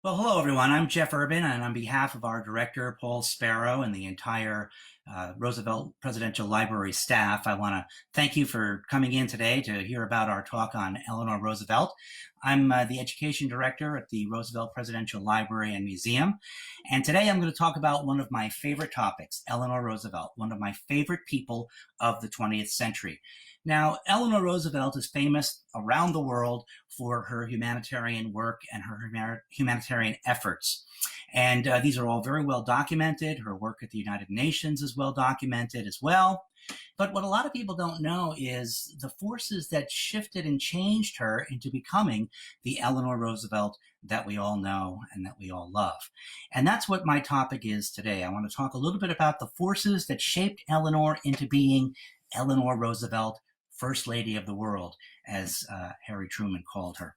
Well, hello, everyone. I'm Jeff Urban, and on behalf of our director, Paul Sparrow, and the entire Roosevelt Presidential Library staff, I want to thank you for coming in today to hear about our talk on Eleanor Roosevelt. I'm the education director at the Roosevelt Presidential Library and Museum, and today I'm going to talk about one of my favorite topics, Eleanor Roosevelt, one of my favorite people of the 20th century. Now, Eleanor Roosevelt is famous around the world for her humanitarian work and her humanitarian efforts. And these are all very well documented. Her work at the United Nations is well documented as well. But what a lot of people don't know is the forces that shifted and changed her into becoming the Eleanor Roosevelt that we all know and that we all love. And that's what my topic is today. I want to talk a little bit about the forces that shaped Eleanor into being Eleanor Roosevelt, First Lady of the World, as Harry Truman called her.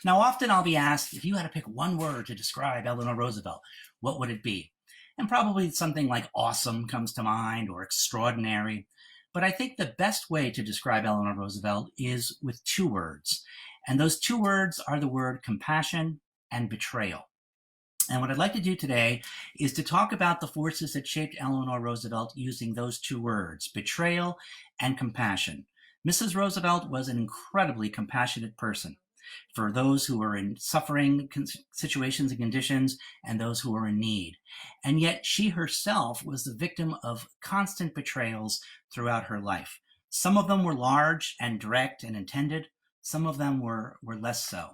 Now, often I'll be asked, if you had to pick one word to describe Eleanor Roosevelt, what would it be? And probably something like awesome comes to mind, or extraordinary. But I think the best way to describe Eleanor Roosevelt is with two words. And those two words are the word compassion and betrayal. And what I'd like to do today is to talk about the forces that shaped Eleanor Roosevelt using those two words, betrayal and compassion. Mrs. Roosevelt was an incredibly compassionate person for those who were in suffering situations and conditions and those who were in need. And yet she herself was the victim of constant betrayals throughout her life. Some of them were large and direct and intended. Some of them were less so.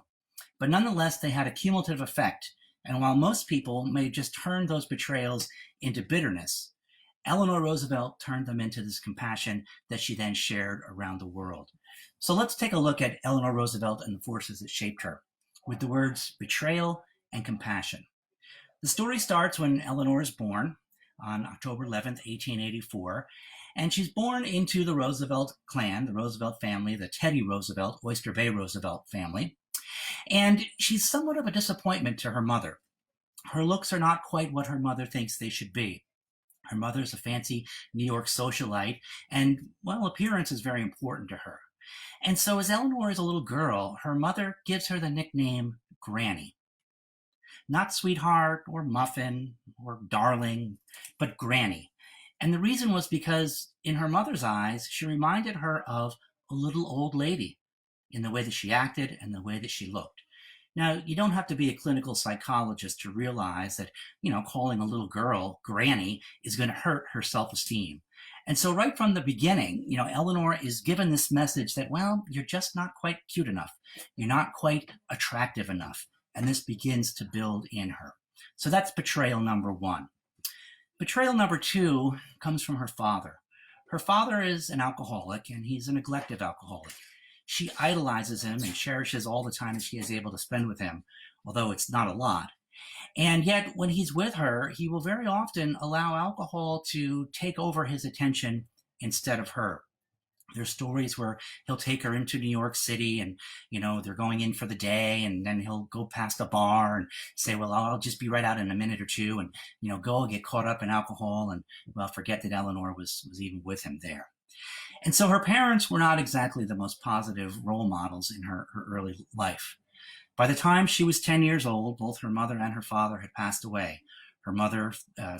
But nonetheless, they had a cumulative effect. And while most people may just turn those betrayals into bitterness, Eleanor Roosevelt turned them into this compassion that she then shared around the world. So let's take a look at Eleanor Roosevelt and the forces that shaped her with the words betrayal and compassion. The story starts when Eleanor is born on October 11th, 1884, and she's born into the Roosevelt clan, the Roosevelt family, the Teddy Roosevelt, Oyster Bay Roosevelt family. And she's somewhat of a disappointment to her mother. Her looks are not quite what her mother thinks they should be. Her mother's a fancy New York socialite, and, well, appearance is very important to her. And so as Eleanor is a little girl, her mother gives her the nickname Granny. Not sweetheart or muffin or darling, but Granny. And the reason was because in her mother's eyes, she reminded her of a little old lady in the way that she acted and the way that she looked. Now, you don't have to be a clinical psychologist to realize that, calling a little girl Granny is going to hurt her self-esteem. And so right from the beginning, Eleanor is given this message that, well, you're just not quite cute enough. You're not quite attractive enough. And this begins to build in her. So that's betrayal number one. Betrayal number two comes from her father. Her father is an alcoholic, and he's a neglected alcoholic. She idolizes him and cherishes all the time she is able to spend with him, although it's not a lot. And yet, when he's with her, he will very often allow alcohol to take over his attention instead of her. There's stories where he'll take her into New York City and, they're going in for the day, and then he'll go past a bar and say, well, I'll just be right out in a minute or two, and, go and get caught up in alcohol and, well, forget that Eleanor was even with him there. And so her parents were not exactly the most positive role models in her early life. By the time she was 10 years old, both her mother and her father had passed away. Her mother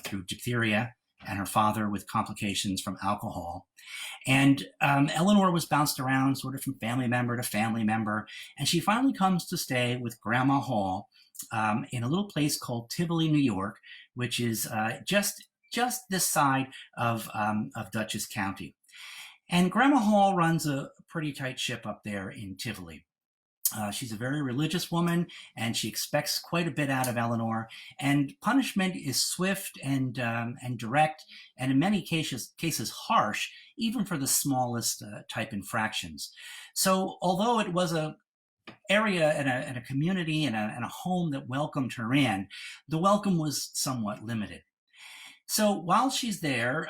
through diphtheria, and her father with complications from alcohol. And Eleanor was bounced around sort of from family member to family member. And she finally comes to stay with Grandma Hall in a little place called Tivoli, New York, which is just this side of Dutchess County. And Grandma Hall runs a pretty tight ship up there in Tivoli. She's a very religious woman, and she expects quite a bit out of Eleanor. And punishment is swift and direct, and in many cases harsh, even for the smallest type infractions. So, although it was a area and a community and a home that welcomed her in, the welcome was somewhat limited. So while she's there,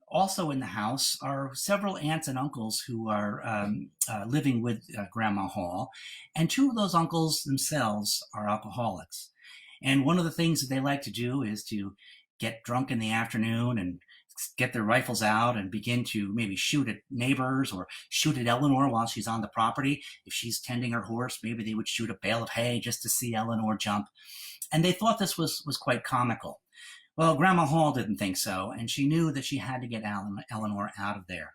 also in the house are several aunts and uncles who are living with Grandma Hall, and two of those uncles themselves are alcoholics. And one of the things that they like to do is to get drunk in the afternoon and get their rifles out and begin to maybe shoot at neighbors or shoot at Eleanor while she's on the property. If she's tending her horse, maybe they would shoot a bale of hay just to see Eleanor jump. And they thought this was quite comical. Well, Grandma Hall didn't think so, and she knew that she had to get Eleanor out of there.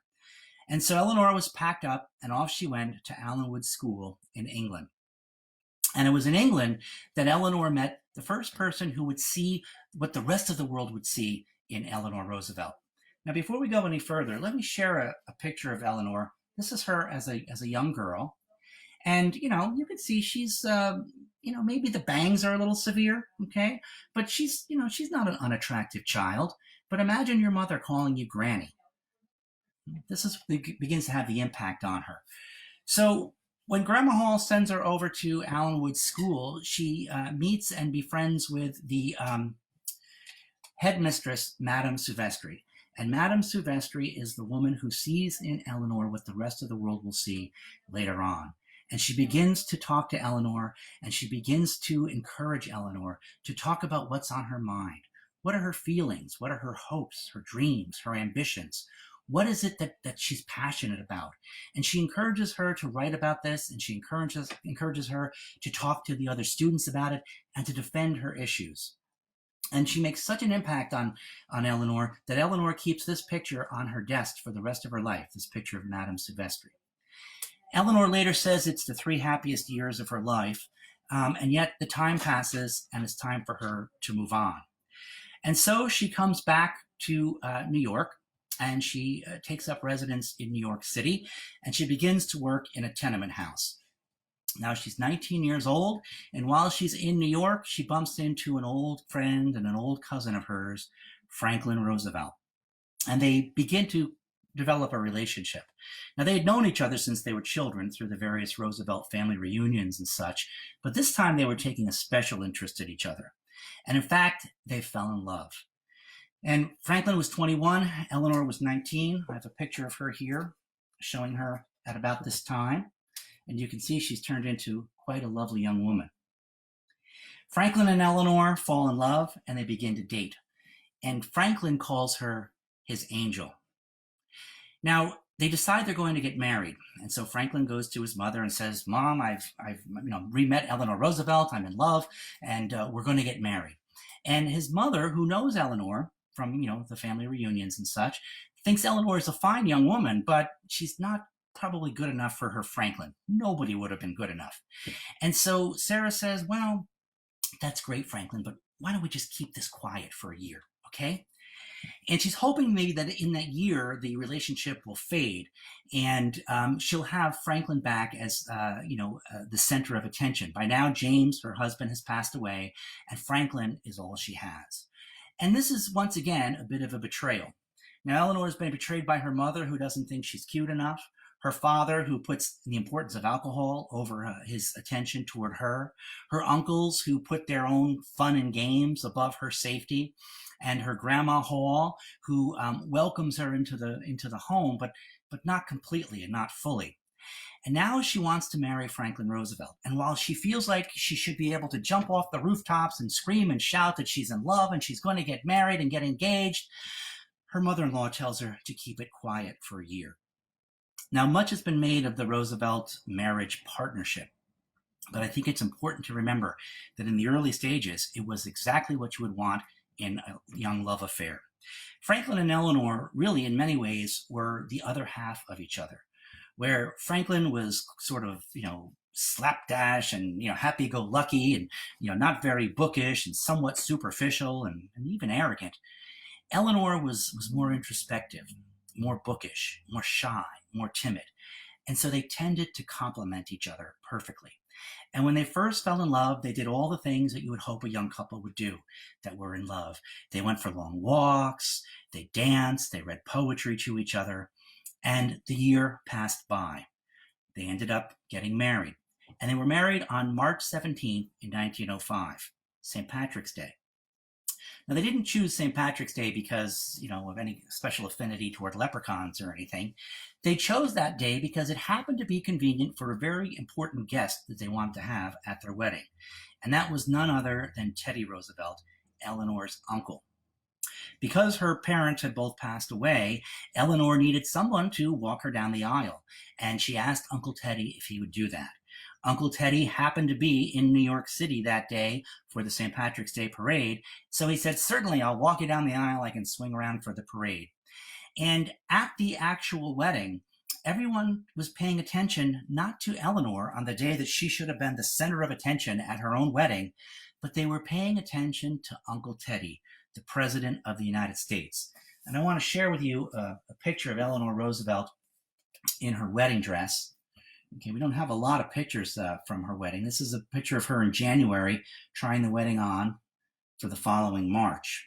And so Eleanor was packed up, and off she went to Allenwood School in England. And it was in England that Eleanor met the first person who would see what the rest of the world would see in Eleanor Roosevelt. Now, before we go any further, let me share a picture of Eleanor. This is her as a young girl. And, you can see she's, maybe the bangs are a little severe, okay? But she's not an unattractive child. But imagine your mother calling you Granny. This begins to have the impact on her. So when Grandma Hall sends her over to Allenwood School, she meets and befriends with the headmistress, Madame Silvestri. And Madame Silvestri is the woman who sees in Eleanor what the rest of the world will see later on. And she begins to talk to Eleanor, and she begins to encourage Eleanor to talk about what's on her mind. What are her feelings? What are her hopes, her dreams, her ambitions? What is it that she's passionate about? And she encourages her to write about this, and she encourages her to talk to the other students about it and to defend her issues. And she makes such an impact on Eleanor that Eleanor keeps this picture on her desk for the rest of her life, this picture of Madame Silvestri. Eleanor later says it's the 3 happiest years of her life, and yet the time passes and it's time for her to move on. And so she comes back to New York, and she takes up residence in New York City, and she begins to work in a tenement house. Now she's 19 years old, and while she's in New York, she bumps into an old friend and an old cousin of hers, Franklin Roosevelt. And they begin to develop a relationship. Now, they had known each other since they were children through the various Roosevelt family reunions and such, but this time they were taking a special interest in each other. And in fact, they fell in love. And Franklin was 21, Eleanor was 19. I have a picture of her here showing her at about this time. And you can see she's turned into quite a lovely young woman. Franklin and Eleanor fall in love, and they begin to date. And Franklin calls her his angel. Now, they decide they're going to get married. And so Franklin goes to his mother and says, Mom, I've re-met Eleanor Roosevelt. I'm in love, and we're going to get married. And his mother, who knows Eleanor from, the family reunions and such, thinks Eleanor is a fine young woman, but she's not probably good enough for her Franklin. Nobody would have been good enough. And so Sarah says, well, that's great, Franklin, but why don't we just keep this quiet for a year, okay? And she's hoping maybe that in that year, the relationship will fade, and she'll have Franklin back as, the center of attention. By now, James, her husband, has passed away, and Franklin is all she has. And this is, once again, a bit of a betrayal. Now, Eleanor's been betrayed by her mother, who doesn't think she's cute enough, her father, who puts the importance of alcohol over his attention toward her uncles, who put their own fun and games above her safety, and her Grandma Hall, who welcomes her into the home, but not completely and not fully. And now she wants to marry Franklin Roosevelt. And while she feels like she should be able to jump off the rooftops and scream and shout that she's in love and she's going to get married and get engaged, her mother-in-law tells her to keep it quiet for a year. Now, much has been made of the Roosevelt marriage partnership, but I think it's important to remember that in the early stages, it was exactly what you would want in a young love affair. Franklin and Eleanor really, in many ways, were the other half of each other, where Franklin was sort of, slapdash and, happy-go-lucky and, not very bookish and somewhat superficial and even arrogant. Eleanor was more introspective, more bookish, more shy, more timid. And so they tended to complement each other perfectly. And when they first fell in love, they did all the things that you would hope a young couple would do that were in love. They went for long walks, they danced, they read poetry to each other, and the year passed by. They ended up getting married. And they were married on March 17th in 1905, St. Patrick's Day. Now, they didn't choose St. Patrick's Day because, of any special affinity toward leprechauns or anything. They chose that day because it happened to be convenient for a very important guest that they wanted to have at their wedding. And that was none other than Teddy Roosevelt, Eleanor's uncle. Because her parents had both passed away, Eleanor needed someone to walk her down the aisle, and she asked Uncle Teddy if he would do that. Uncle Teddy happened to be in New York City that day for the St. Patrick's Day parade, so he said, "Certainly, I'll walk you down the aisle. I can swing around for the parade." And at the actual wedding, everyone was paying attention not to Eleanor on the day that she should have been the center of attention at her own wedding, but they were paying attention to Uncle Teddy, the President of the United States. And I want to share with you a picture of Eleanor Roosevelt in her wedding dress. Okay, we don't have a lot of pictures from her wedding. This is a picture of her in January trying the wedding on for the following March.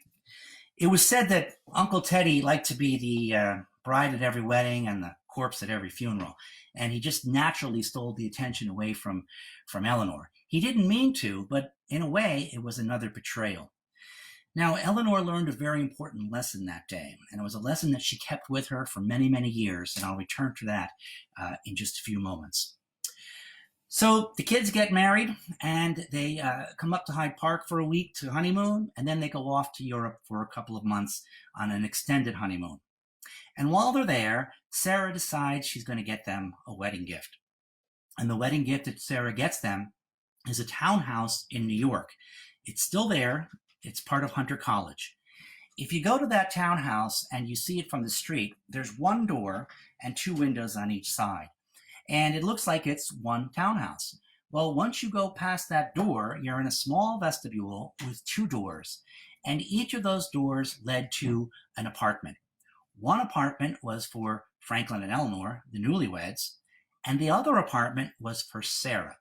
It was said that Uncle Teddy liked to be the bride at every wedding and the corpse at every funeral, and he just naturally stole the attention away from Eleanor. He didn't mean to, but in a way, it was another betrayal. Now, Eleanor learned a very important lesson that day, and it was a lesson that she kept with her for many, many years, and I'll return to that in just a few moments. So the kids get married, and they come up to Hyde Park for a week to honeymoon, and then they go off to Europe for a couple of months on an extended honeymoon. And while they're there, Sarah decides she's going to get them a wedding gift. And the wedding gift that Sarah gets them is a townhouse in New York. It's still there. It's part of Hunter College. If you go to that townhouse and you see it from the street, there's one door and two windows on each side. And it looks like it's one townhouse. Well, once you go past that door, you're in a small vestibule with two doors. And each of those doors led to an apartment. One apartment was for Franklin and Eleanor, the newlyweds, and the other apartment was for Sarah.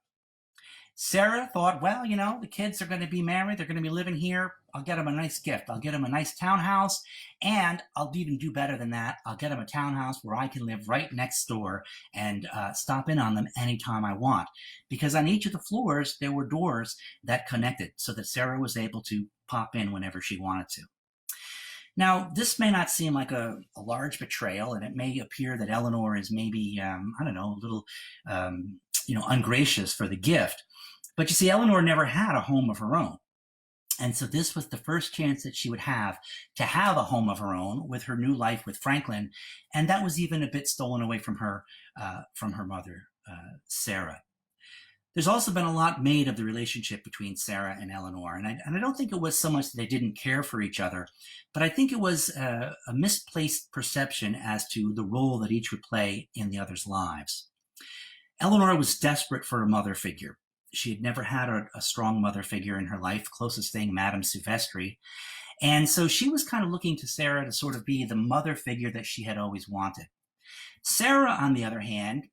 Sarah thought, well, you know, the kids are going to be married. They're going to be living here. I'll get them a nice gift. I'll get them a nice townhouse, and I'll even do better than that. I'll get them a townhouse where I can live right next door and stop in on them anytime I want. Because on each of the floors, there were doors that connected so that Sarah was able to pop in whenever she wanted to. Now, this may not seem like a large betrayal, and it may appear that Eleanor is maybe, I don't know, a little, ungracious for the gift. But you see, Eleanor never had a home of her own. And so this was the first chance that she would have to have a home of her own with her new life with Franklin. And that was even a bit stolen away from her mother, Sarah. There's also been a lot made of the relationship between Sarah and Eleanor. And I don't think it was so much that they didn't care for each other, but I think it was a misplaced perception as to the role that each would play in the other's lives. Eleanor was desperate for a mother figure. She had never had a strong mother figure in her life, closest thing, Madame Silvestri. And so she was kind of looking to Sarah to sort of be the mother figure that she had always wanted. Sarah, on the other hand,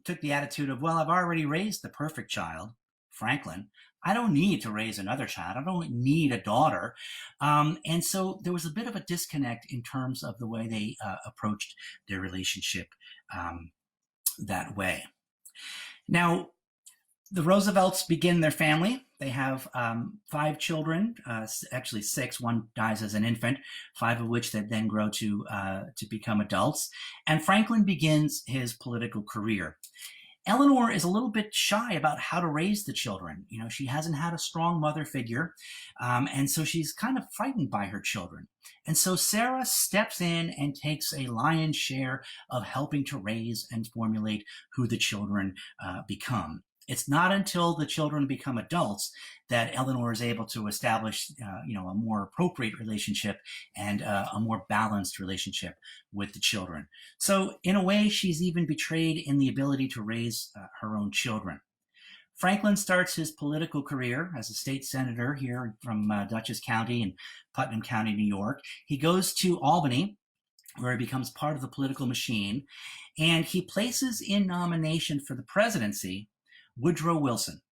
took the attitude of, well, I've already raised the perfect child, Franklin. I don't need to raise another child. I don't need a daughter. And so there was a bit of a disconnect in terms of the way they approached their relationship that way. Now, the Roosevelts begin their family. They have 5 children, actually 6. One dies as an infant, 5 of which that then grow to become adults. And Franklin begins his political career. Eleanor is a little bit shy about how to raise the children. You know, she hasn't had a strong mother figure, and so she's kind of frightened by her children. And so Sarah steps in and takes a lion's share of helping to raise and formulate who the children become. It's not until the children become adults that Eleanor is able to establish, a more appropriate relationship and a more balanced relationship with the children. So in a way, she's even betrayed in the ability to raise her own children. Franklin starts his political career as a state senator here from Dutchess County and Putnam County, New York. He goes to Albany, where he becomes part of the political machine, and he places in nomination for the presidency Woodrow Wilson.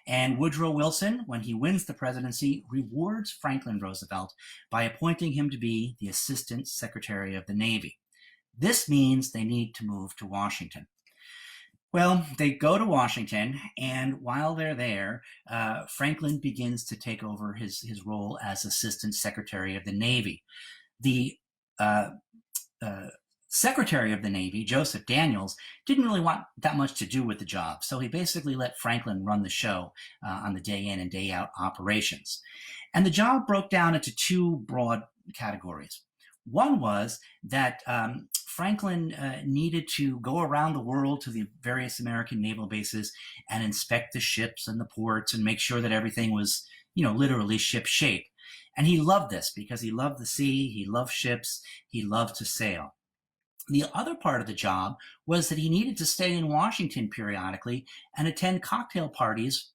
And Woodrow Wilson, when he wins the presidency, rewards Franklin Roosevelt by appointing him to be the Assistant Secretary of the Navy. This means they need to move to Washington. Well, they go to Washington, and while they're there, Franklin begins to take over his role as Assistant Secretary of the Navy. The Secretary of the Navy, Joseph Daniels, didn't really want that much to do with the job, so he basically let Franklin run the show on the day in and day out operations. And the job broke down into two broad categories. One was that Franklin needed to go around the world to the various American naval bases and inspect the ships and the ports and make sure that everything was, literally ship shape. And he loved this because he loved the sea, he loved ships, he loved to sail. The other part of the job was that he needed to stay in Washington periodically and attend cocktail parties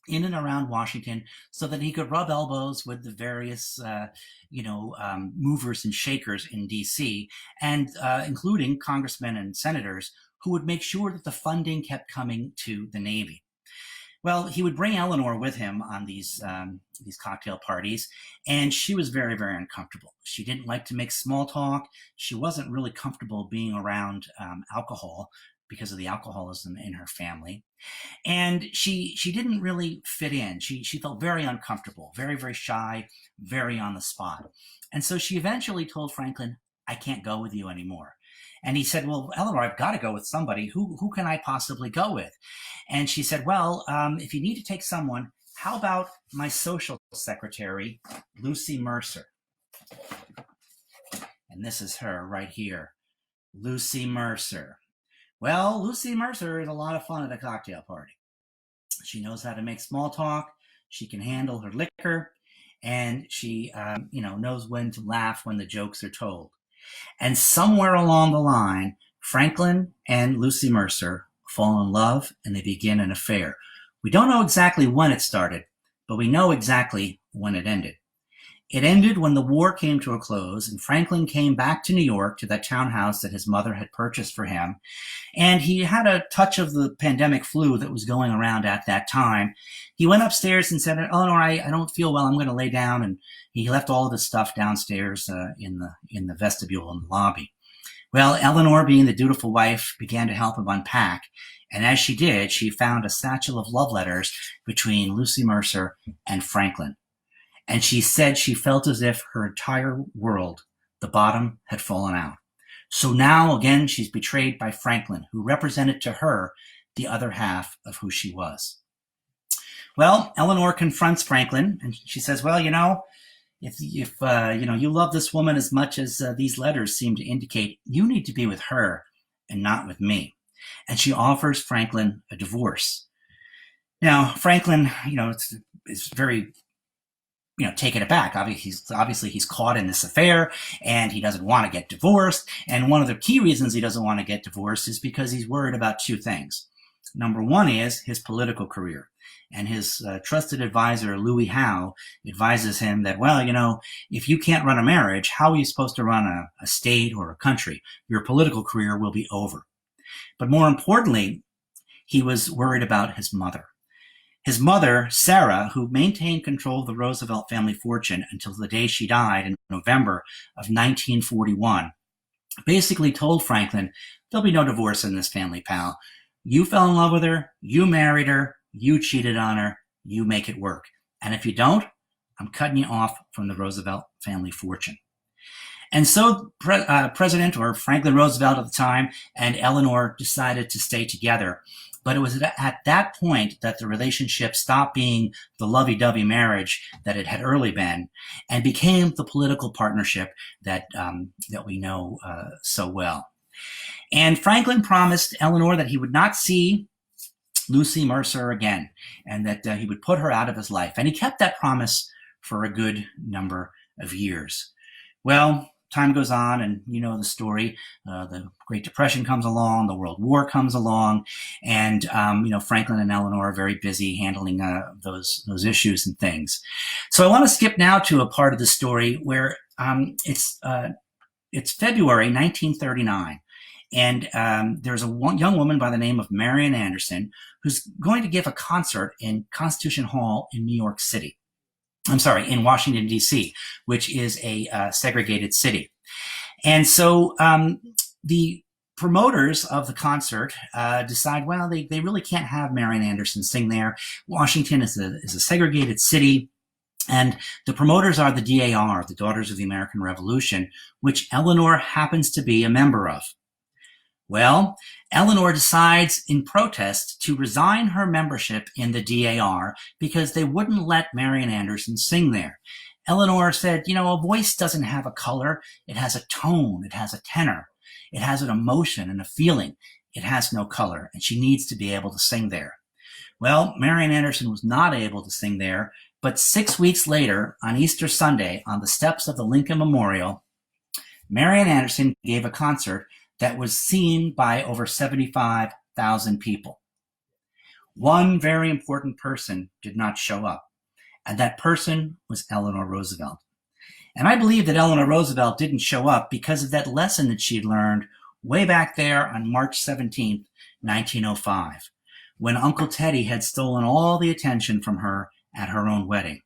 in and around Washington so that he could rub elbows with the various, movers and shakers in D.C., and including congressmen and senators who would make sure that the funding kept coming to the Navy. Well, he would bring Eleanor with him on these cocktail parties, and she was very, very uncomfortable. She didn't like to make small talk. She wasn't really comfortable being around alcohol because of the alcoholism in her family. And she didn't really fit in. She felt very uncomfortable, very, very shy, very on the spot. And so she eventually told Franklin, I can't go with you anymore. And he said, well, Eleanor, I've got to go with somebody. Who can I possibly go with? And she said, well, if you need to take someone, how about my social secretary, Lucy Mercer? And this is her right here, Lucy Mercer. Well, Lucy Mercer is a lot of fun at a cocktail party. She knows how to make small talk. She can handle her liquor, and she, knows when to laugh when the jokes are told. And somewhere along the line, Franklin and Lucy Mercer fall in love and they begin an affair. We don't know exactly when it started, but we know exactly when it ended. It ended when the war came to a close and Franklin came back to New York to that townhouse that his mother had purchased for him. And he had a touch of the pandemic flu that was going around at that time. He went upstairs and said, Eleanor, I don't feel well. I'm going to lay down. And he left all of his stuff downstairs in the vestibule in the lobby. Well, Eleanor, being the dutiful wife, began to help him unpack. And as she did, she found a satchel of love letters between Lucy Mercer and Franklin. And she said she felt as if her entire world, the bottom, had fallen out. So now, again, she's betrayed by Franklin, who represented to her the other half of who she was. Well, Eleanor confronts Franklin, and she says, well, if you love this woman as much as these letters seem to indicate, you need to be with her and not with me. And she offers Franklin a divorce. Now, Franklin, is very taken aback. Obviously, he's caught in this affair and he doesn't want to get divorced. And one of the key reasons he doesn't want to get divorced is because he's worried about two things. Number one is his political career. And his trusted advisor, Louis Howe, advises him that, well, if you can't run a marriage, how are you supposed to run a state or a country? Your political career will be over. But more importantly, he was worried about his mother. His mother, Sarah, who maintained control of the Roosevelt family fortune until the day she died in November of 1941, basically told Franklin, there'll be no divorce in this family, pal. You fell in love with her, you married her, you cheated on her, you make it work. And if you don't, I'm cutting you off from the Roosevelt family fortune. And so President, or Franklin Roosevelt at the time, and Eleanor decided to stay together. But it was at that point that the relationship stopped being the lovey-dovey marriage that it had early been and became the political partnership that we know so well. And Franklin promised Eleanor that he would not see Lucy Mercer again and that he would put her out of his life. And he kept that promise for a good number of years. Well, time goes on, and you know the story. The Great Depression comes along, the World War comes along, and Franklin and Eleanor are very busy handling those issues and things. So I want to skip now to a part of the story where it's February 1939, and there's a young woman by the name of Marian Anderson who's going to give a concert in Constitution Hall in New York City. In Washington, D.C., which is a segregated city. And so the promoters of the concert decide, well, they really can't have Marian Anderson sing there. Washington is a segregated city. And the promoters are the DAR, the Daughters of the American Revolution, which Eleanor happens to be a member of. Well, Eleanor decides in protest to resign her membership in the DAR because they wouldn't let Marian Anderson sing there. Eleanor said, a voice doesn't have a color. It has a tone. It has a tenor. It has an emotion and a feeling. It has no color, and she needs to be able to sing there. Well, Marian Anderson was not able to sing there, but 6 weeks later, on Easter Sunday, on the steps of the Lincoln Memorial, Marian Anderson gave a concert that was seen by over 75,000 people. One very important person did not show up, and that person was Eleanor Roosevelt. And I believe that Eleanor Roosevelt didn't show up because of that lesson that she'd learned way back there on March 17th, 1905, when Uncle Teddy had stolen all the attention from her at her own wedding.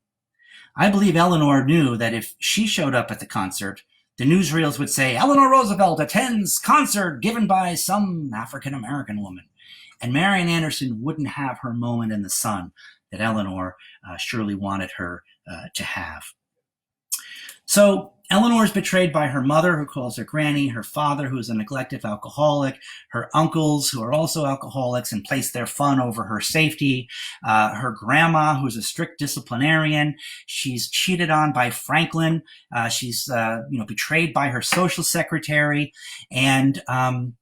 I believe Eleanor knew that if she showed up at the concert, the newsreels would say, Eleanor Roosevelt attends concert given by some African-American woman. And Marian Anderson wouldn't have her moment in the sun that Eleanor surely wanted her to have. So Eleanor is betrayed by her mother, who calls her granny, her father, who is a neglected alcoholic, her uncles, who are also alcoholics and place their fun over her safety, her grandma, who's a strict disciplinarian. She's cheated on by Franklin. She's betrayed by her social secretary, and the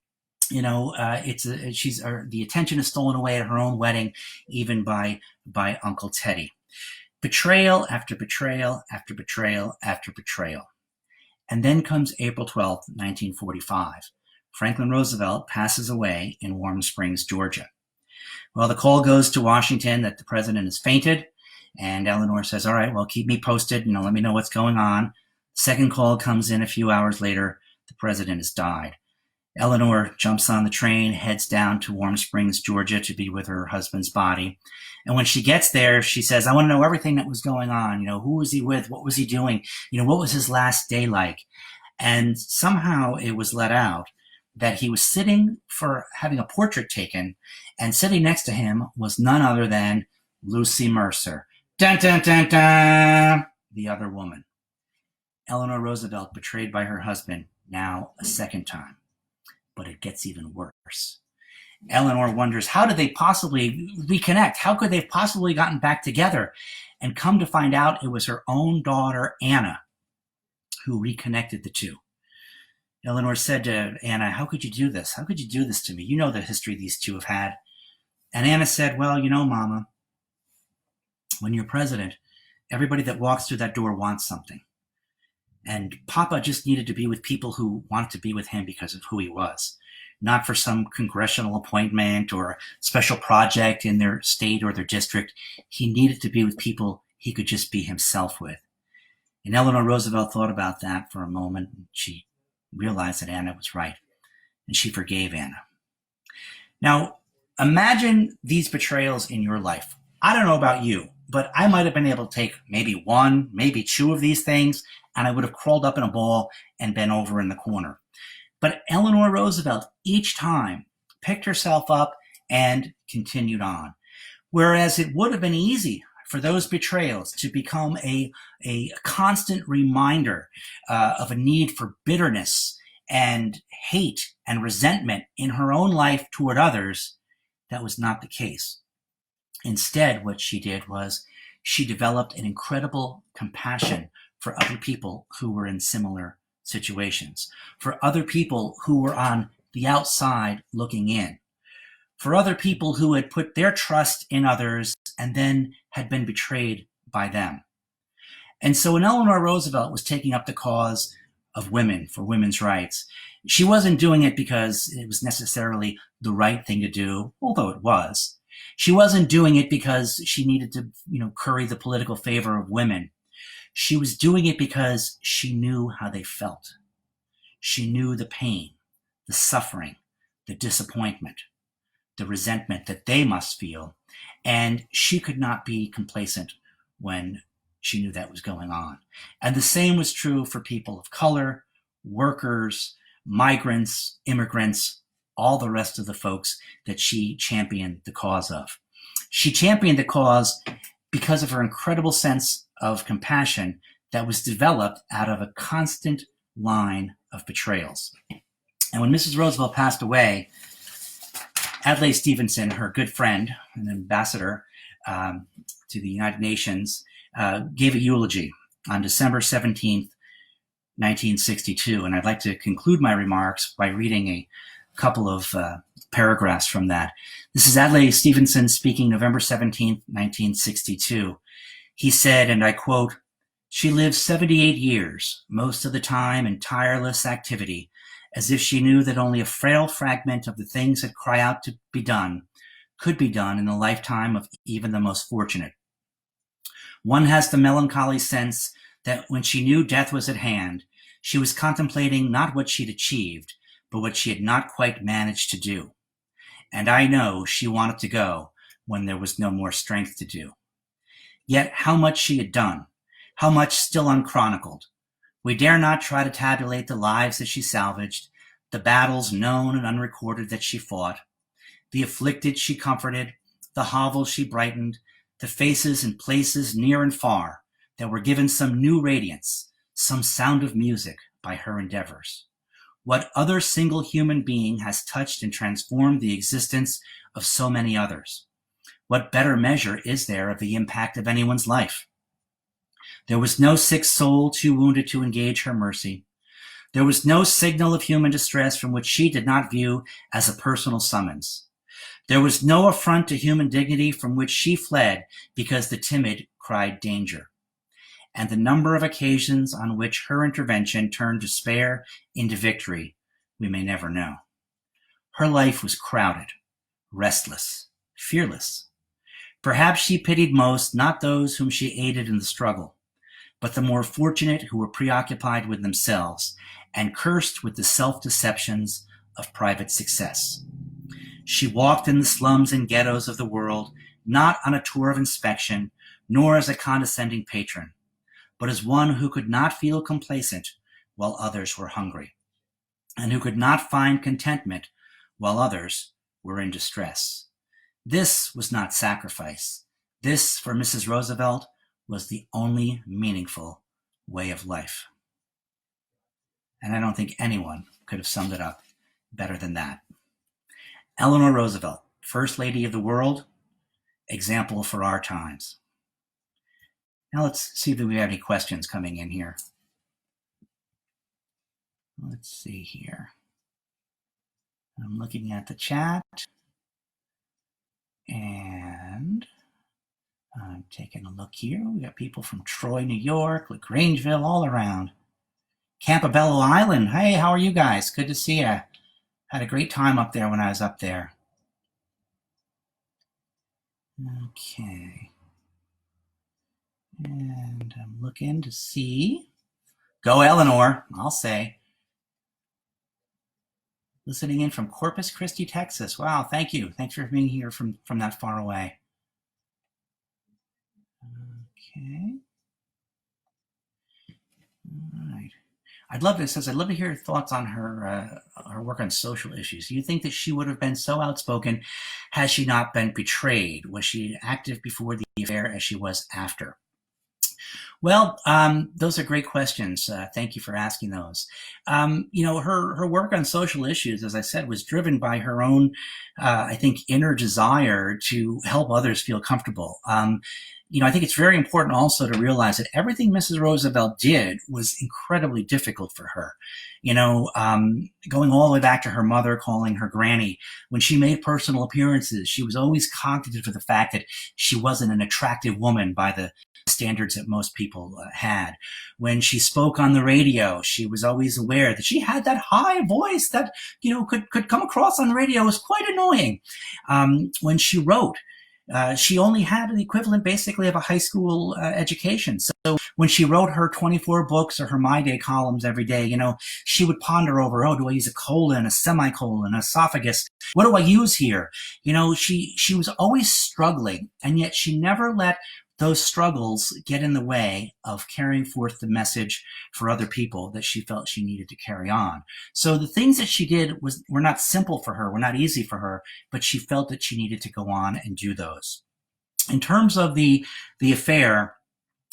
attention is stolen away at her own wedding, even by Uncle Teddy. Betrayal after betrayal after betrayal after betrayal. And then comes April 12th, 1945. Franklin Roosevelt passes away in Warm Springs, Georgia. Well, the call goes to Washington that the president has fainted, and Eleanor says, all right, well, keep me posted, let me know what's going on. Second call comes in a few hours later. The president has died. Eleanor jumps on the train, heads down to Warm Springs, Georgia, to be with her husband's body. And when she gets there, she says, I want to know everything that was going on. Who was he with? What was he doing? What was his last day like? And somehow it was let out that he was sitting for having a portrait taken, and sitting next to him was none other than Lucy Mercer. Dun, dun, dun, dun, the other woman. Eleanor Roosevelt betrayed by her husband, now a second time. But it gets even worse. Eleanor wonders, how did they possibly reconnect? How could they have possibly gotten back together? And come to find out, it was her own daughter, Anna, who reconnected the two. Eleanor said to Anna, how could you do this? How could you do this to me? You know the history these two have had. And Anna said, well, Mama, when you're president, everybody that walks through that door wants something. And Papa just needed to be with people who wanted to be with him because of who he was, not for some congressional appointment or a special project in their state or their district. He needed to be with people he could just be himself with. And Eleanor Roosevelt thought about that for a moment, and she realized that Anna was right, and she forgave Anna. Now, imagine these betrayals in your life. I don't know about you, but I might have been able to take maybe one, maybe two of these things, and I would have crawled up in a ball and been over in the corner. But Eleanor Roosevelt each time picked herself up and continued on. Whereas it would have been easy for those betrayals to become a constant reminder of a need for bitterness and hate and resentment in her own life toward others, that was not the case. Instead, what she did was she developed an incredible compassion for other people who were in similar situations, for other people who were on the outside looking in, for other people who had put their trust in others and then had been betrayed by them. And so when Eleanor Roosevelt was taking up the cause of women for women's rights, she wasn't doing it because it was necessarily the right thing to do, although it was. She wasn't doing it because she needed to, curry the political favor of women. She was doing it because she knew how they felt. She knew the pain, the suffering, the disappointment, the resentment that they must feel, and she could not be complacent when she knew that was going on. And the same was true for people of color, workers, migrants, immigrants, all the rest of the folks that she championed the cause of. She championed the cause because of her incredible sense of compassion that was developed out of a constant line of betrayals. And when Mrs. Roosevelt passed away, Adlai Stevenson, her good friend and ambassador to the United Nations, gave a eulogy on December 17th, 1962. And I'd like to conclude my remarks by reading a couple of paragraphs from that. This is Adlai Stevenson speaking November 17th, 1962. He said, and I quote, "She lived 78 years, most of the time in tireless activity, as if she knew that only a frail fragment of the things that cry out to be done could be done in the lifetime of even the most fortunate. One has the melancholy sense that when she knew death was at hand, she was contemplating not what she'd achieved, but what she had not quite managed to do. And I know she wanted to go when there was no more strength to do. Yet how much she had done, how much still unchronicled. We dare not try to tabulate the lives that she salvaged, the battles known and unrecorded that she fought, the afflicted she comforted, the hovels she brightened, the faces and places near and far that were given some new radiance, some sound of music by her endeavors. What other single human being has touched and transformed the existence of so many others? What better measure is there of the impact of anyone's life? There was no sick soul too wounded to engage her mercy. There was no signal of human distress from which she did not view as a personal summons. There was no affront to human dignity from which she fled because the timid cried danger. And the number of occasions on which her intervention turned despair into victory, we may never know. Her life was crowded, restless, fearless. Perhaps she pitied most not those whom she aided in the struggle, but the more fortunate who were preoccupied with themselves and cursed with the self-deceptions of private success. She walked in the slums and ghettos of the world, not on a tour of inspection, nor as a condescending patron, but as one who could not feel complacent while others were hungry, and who could not find contentment while others were in distress. This was not sacrifice. This, for Mrs. Roosevelt, was the only meaningful way of life. And I don't think anyone could have summed it up better than that. Eleanor Roosevelt, First Lady of the World, example for our times. Now let's see if we have any questions coming in here. Let's see here. I'm looking at the chat. And I'm taking a look here. We got people from Troy, New York, LaGrangeville, all around. Campobello Island. Hey, how are you guys? Good to see you. Had a great time up there when I was up there. Okay. And I'm looking to see. Go Eleanor, I'll say. Listening in from Corpus Christi, Texas. Wow, thank you. Thanks for being here from that far away. Okay. All right. I'd love to hear your thoughts on her work on social issues. Do you think that she would have been so outspoken had she not been betrayed? Was she active before the affair as she was after? Well, those are great questions. Thank you for asking those. Her work on social issues, as I said, was driven by her own, I think, inner desire to help others feel comfortable. I think it's very important also to realize that everything Mrs. Roosevelt did was incredibly difficult for her. Going all the way back to her mother calling her granny. When she made personal appearances, she was always cognitive of the fact that she wasn't an attractive woman by the standards that most people had. When she spoke on the radio, she was always aware that she had that high voice that, could come across on the radio as quite annoying. When she wrote, she only had the equivalent basically of a high school education. So when she wrote her 24 books or her My Day columns every day, she would ponder over, do I use a colon, a semicolon, an esophagus? What do I use here? She was always struggling, and yet she never let those struggles get in the way of carrying forth the message for other people that she felt she needed to carry on. So the things that she did were not simple for her, were not easy for her, but she felt that she needed to go on and do those. In terms of the affair,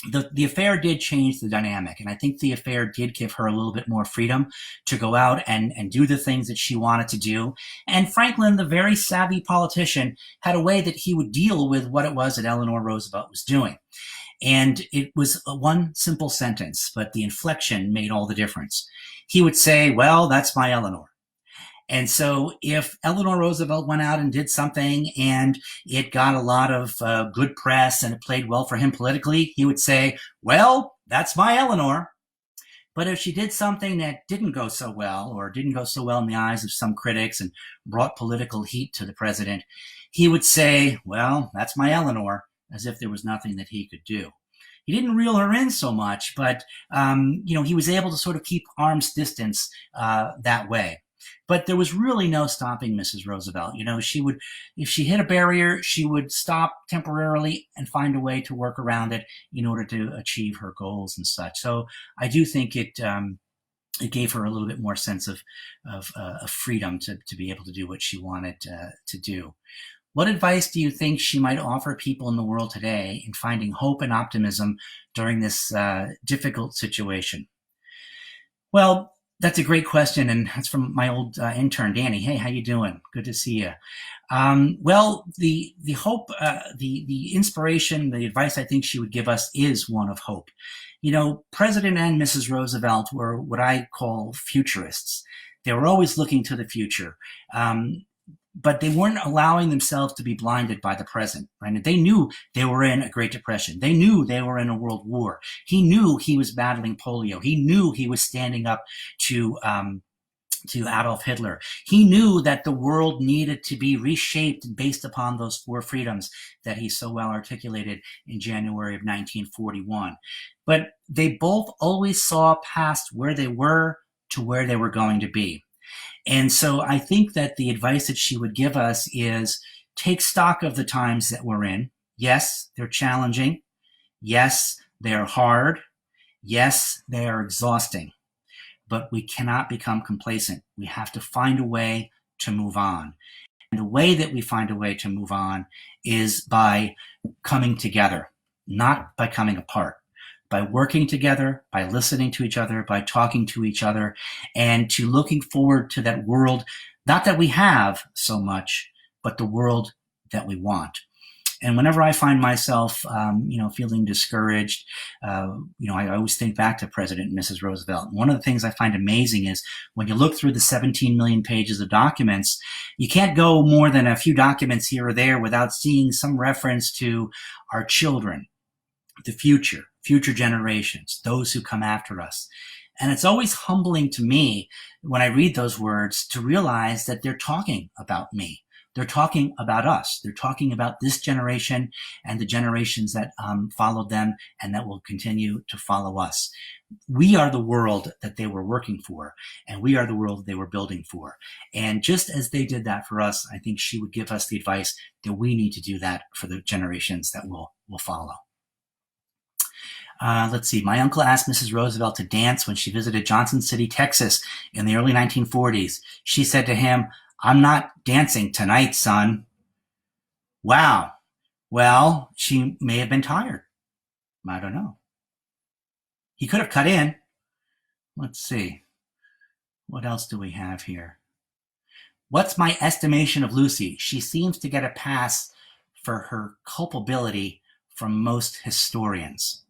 the affair did change the dynamic, and I think the affair did give her a little bit more freedom to go out and do the things that she wanted to do. And Franklin, the very savvy politician, had a way that he would deal with what it was that Eleanor Roosevelt was doing. And it was one simple sentence, but the inflection made all the difference. He would say, "Well, that's my Eleanor." And so if Eleanor Roosevelt went out and did something and it got a lot of good press and it played well for him politically, he would say, "Well, that's my Eleanor." But if she did something that didn't go so well, or didn't go so well in the eyes of some critics and brought political heat to the president, he would say, "Well, that's my Eleanor," as if there was nothing that he could do. He didn't reel her in so much, but he was able to sort of keep arm's distance that way. But there was really no stopping Mrs. Roosevelt. She would, if she hit a barrier, she would stop temporarily and find a way to work around it in order to achieve her goals and such. So I do think it gave her a little bit more sense of freedom to be able to do what she wanted to do. What advice do you think she might offer people in the world today in finding hope and optimism during this difficult situation? Well, that's a great question, and that's from my old intern, Danny. Hey, how you doing? Good to see you. Well, the hope, the inspiration, the advice I think she would give us is one of hope. President and Mrs. Roosevelt were what I call futurists. They were always looking to the future. But they weren't allowing themselves to be blinded by the present, right? They knew they were in a Great Depression. They knew they were in a world war. He knew he was battling polio. He knew he was standing up to Adolf Hitler. He knew that the world needed to be reshaped based upon those four freedoms that he so well articulated in January of 1941. But they both always saw past where they were to where they were going to be. And so I think that the advice that she would give us is take stock of the times that we're in. Yes, they're challenging. Yes, they're hard. Yes, they are exhausting. But we cannot become complacent. We have to find a way to move on. And the way that we find a way to move on is by coming together, not by coming apart. By working together, by listening to each other, by talking to each other, and to looking forward to that world, not that we have so much, but the world that we want. And whenever I find myself, feeling discouraged, I always think back to President and Mrs. Roosevelt. One of the things I find amazing is when you look through the 17 million pages of documents, you can't go more than a few documents here or there without seeing some reference to our children, the future generations, those who come after us. And it's always humbling to me when I read those words to realize that they're talking about me. They're talking about us. They're talking about this generation and the generations that followed them and that will continue to follow us. We are the world that they were working for, and we are the world they were building for. And just as they did that for us, I think she would give us the advice that we need to do that for the generations that will follow. Let's see. My uncle asked Mrs. Roosevelt to dance when she visited Johnson City, Texas in the early 1940s. She said to him, "I'm not dancing tonight, son." Wow. Well, she may have been tired. I don't know. He could have cut in. Let's see. What else do we have here? What's my estimation of Lucy? She seems to get a pass for her culpability from most historians.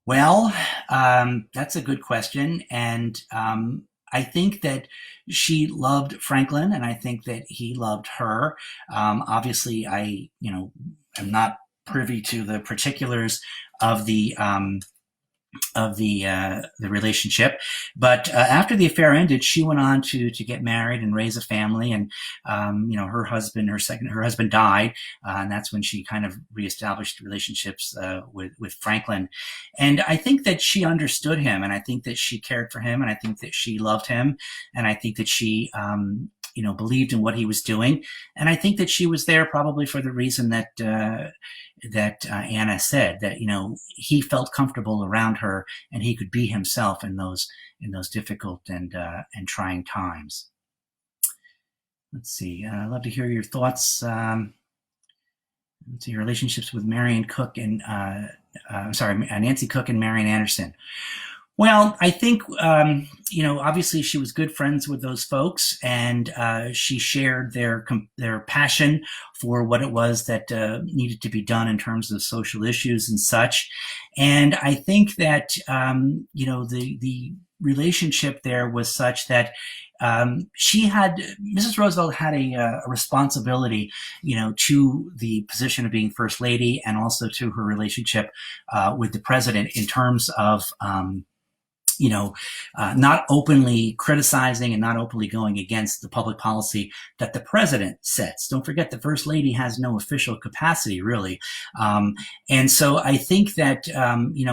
Well, that's a good question. And I think that she loved Franklin, and I think that he loved her. Obviously, I am not privy to the particulars of the relationship, but after the affair ended, she went on to get married and raise a family, and her husband died, and that's when she kind of reestablished relationships with Franklin. And I think that she understood him, and I think that she cared for him, and I think that she loved him, and I think that she believed in what he was doing, and I think that she was there probably for the reason that Anna said, that he felt comfortable around her and he could be himself in those difficult and trying times. Let's see. I'd love to hear your thoughts. Let's see, your relationships with Marion Cook and Nancy Cook and Marian Anderson. Well, I think, obviously she was good friends with those folks, and she shared their passion for what it was that needed to be done in terms of social issues and such. And I think that, the relationship there was such that Mrs. Roosevelt had a responsibility, to the position of being First Lady and also to her relationship with the president in terms of, not openly criticizing and not openly going against the public policy that the president sets. Don't forget, the First Lady has no official capacity, really. And so I think that,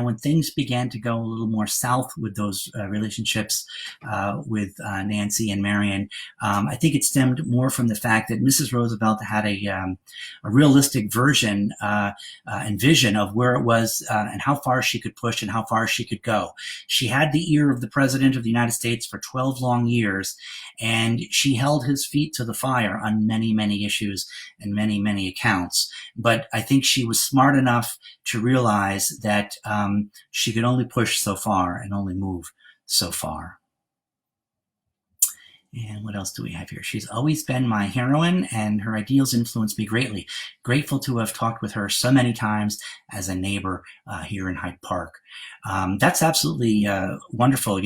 when things began to go a little more south with those relationships with Nancy and Marian, I think it stemmed more from the fact that Mrs. Roosevelt had a realistic version and vision of where it was and how far she could push and how far she could go. She had the ear of the President of the United States for 12 long years, and she held his feet to the fire on many, many issues and many, many accounts. But I think she was smart enough to realize that she could only push so far and only move so far. And what else do we have here? She's always been my heroine, and her ideals influenced me greatly. Grateful to have talked with her so many times as a neighbor here in Hyde Park. That's absolutely wonderful.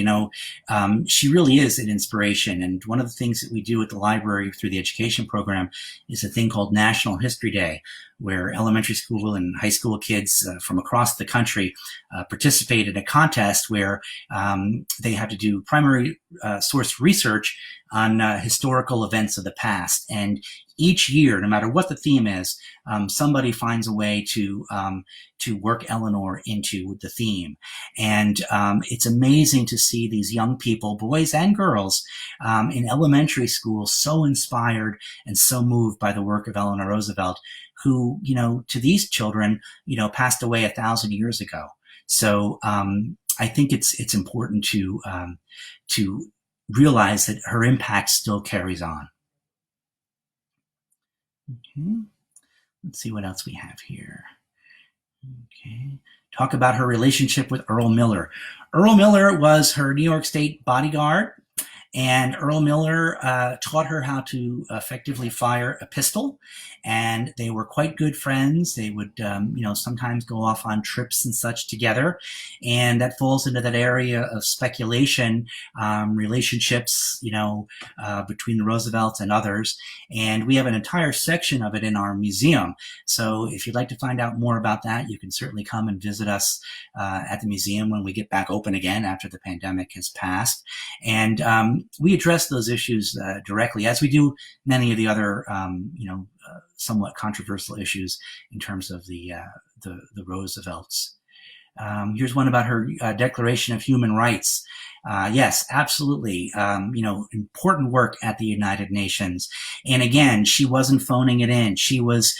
She really is an inspiration. And one of the things that we do at the library through the education program is a thing called National History Day, where elementary school and high school kids from across the country participate in a contest where they have to do primary source research on historical events of the past. And each year, no matter what the theme is, somebody finds a way to work Eleanor into the theme. And it's amazing to see these young people, boys and girls, in elementary school so inspired and so moved by the work of Eleanor Roosevelt, who, to these children, passed away 1,000 years ago. So I think it's important to realize that her impact still carries on. Okay. Let's see what else we have here. Okay. Talk about her relationship with Earl Miller. Earl Miller was her New York State bodyguard, and Earl Miller taught her how to effectively fire a pistol, and they were quite good friends. They would, sometimes go off on trips and such together, and that falls into that area of speculation, relationships, between the Roosevelts and others. And we have an entire section of it in our museum. So if you'd like to find out more about that, you can certainly come and visit us at the museum when we get back open again after the pandemic has passed. And we address those issues directly, as we do many of the other, somewhat controversial issues in terms of the Roosevelts. Here's one about her Declaration of Human Rights. Yes, absolutely. Important work at the United Nations. And again, she wasn't phoning it in. She was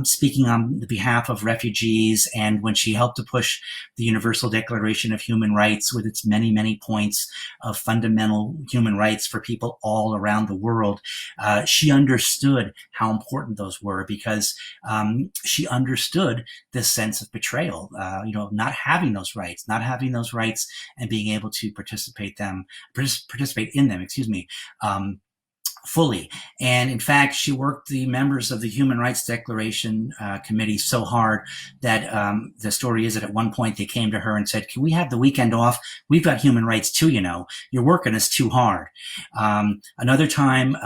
speaking on the behalf of refugees. And when she helped to push the Universal Declaration of Human Rights with its many, many points of fundamental human rights for people all around the world, she understood how important those were, because she understood this sense of betrayal, not having those rights and being able to participate in them, fully. And in fact, she worked the members of the Human Rights Declaration Committee so hard that the story is that at one point they came to her and said, "Can we have the weekend off? We've got human rights too, You're working us too hard." Another time,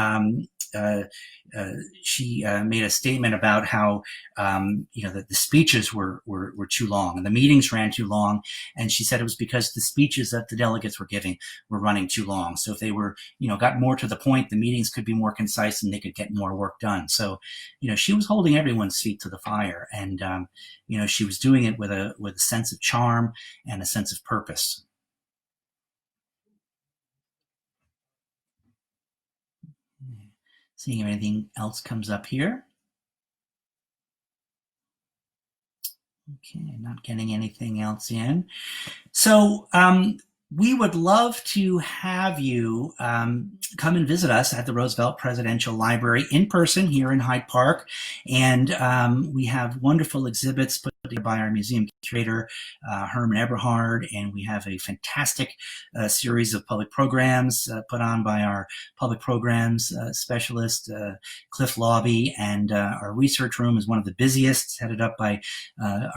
she made a statement about how the speeches were too long and the meetings ran too long, and she said it was because the speeches that the delegates were giving were running too long. So if they were got more to the point, the meetings could be more concise and they could get more work done. So she was holding everyone's feet to the fire, and she was doing it with a sense of charm and a sense of purpose. Seeing if anything else comes up here. Okay, not getting anything else in. So we would love to have you come and visit us at the Roosevelt Presidential Library in person here in Hyde Park. And we have wonderful exhibits put by our museum curator, Herman Eberhard, and we have a fantastic series of public programs put on by our public programs specialist, Cliff Lawby, and our research room is one of the busiest, headed up by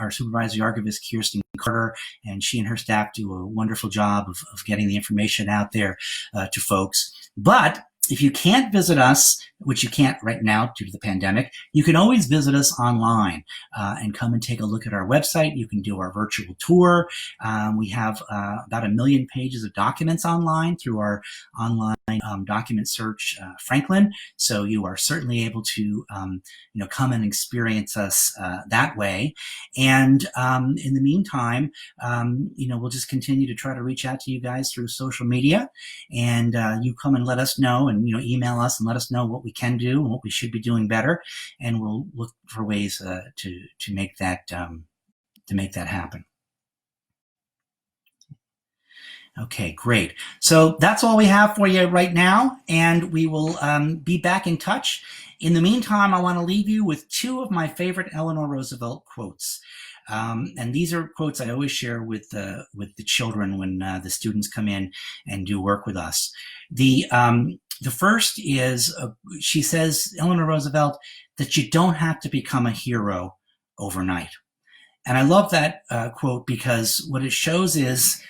our supervisory archivist, Kirsten Carter, and she and her staff do a wonderful job of getting the information out there to folks. But if you can't visit us, which you can't right now due to the pandemic, you can always visit us online and come and take a look at our website. You can do our virtual tour. We have about 1 million pages of documents online through our online document search, Franklin. So you are certainly able to, come and experience us that way. And in the meantime, we'll just continue to try to reach out to you guys through social media, and you come and let us know, and email us and let us know what we can do and what we should be doing better, and we'll look for ways to make that happen. Okay, great. So that's all we have for you right now, and we will be back in touch. In the meantime, I want to leave you with 2 of my favorite Eleanor Roosevelt quotes. And these are quotes I always share with the children when the students come in and do work with us. The first is, she says, Eleanor Roosevelt, that you don't have to become a hero overnight. And I love that quote, because what it shows is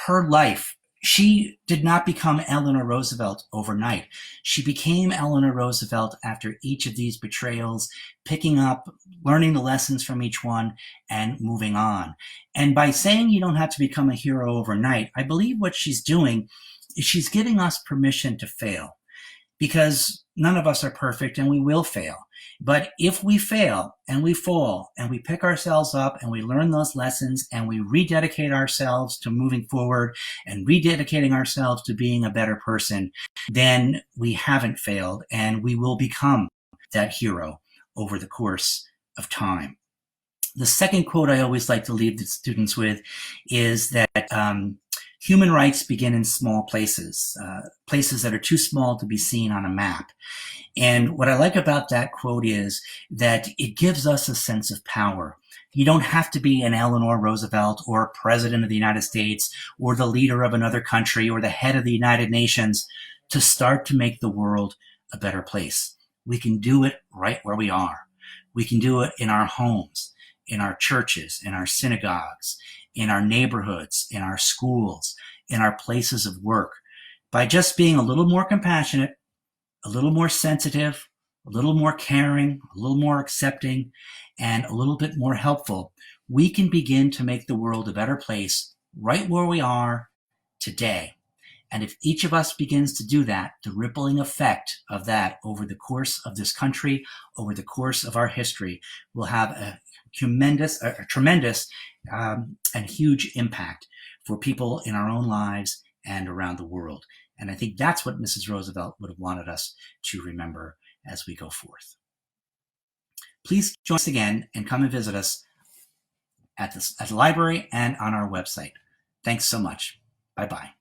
her life. She did not become Eleanor Roosevelt overnight. She became Eleanor Roosevelt after each of these betrayals, picking up, learning the lessons from each one, and moving on. And by saying you don't have to become a hero overnight, I believe what she's doing is she's giving us permission to fail, because none of us are perfect and we will fail. But if we fail and we fall and we pick ourselves up and we learn those lessons and we rededicate ourselves to moving forward and rededicating ourselves to being a better person, then we haven't failed and we will become that hero over the course of time. The second quote I always like to leave the students with is that human rights begin in small places, places that are too small to be seen on a map. And what I like about that quote is that it gives us a sense of power. You don't have to be an Eleanor Roosevelt or a president of the United States or the leader of another country or the head of the United Nations to start to make the world a better place. We can do it right where we are. We can do it in our homes, in our churches, in our synagogues, in our neighborhoods, in our schools, in our places of work, by just being a little more compassionate, a little more sensitive, a little more caring, a little more accepting, and a little bit more helpful. We can begin to make the world a better place right where we are today. And if each of us begins to do that, the rippling effect of that over the course of this country, over the course of our history, will have a tremendous and huge impact for people in our own lives and around the world. And I think that's what Mrs. Roosevelt would have wanted us to remember as we go forth. Please join us again and come and visit us at the library and on our website. Thanks so much. Bye-bye.